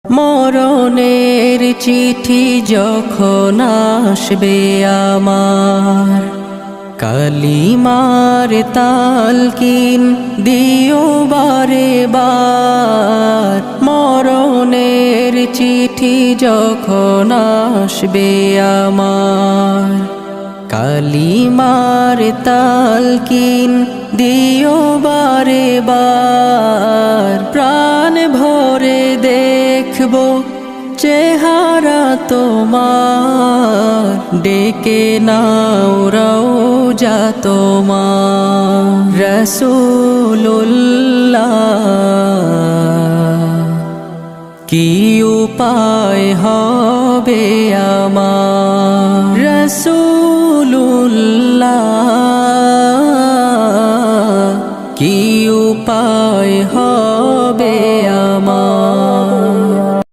মরণের চিঠি যখন আসবে আমার, কালিমার তালকিন দিও বারে বার। মরণের চিঠি যখন আসবে আমার, কালিমার তালকিন দিও বারে বার। প্রাণ ভরে দেখবো চেহারা তোমার, ডেকে নাও রওজা তোমার। রাসূলুল্লাহ কি উপায় হবে আমার, রাসূলুল্লাহ কি উপায় হবে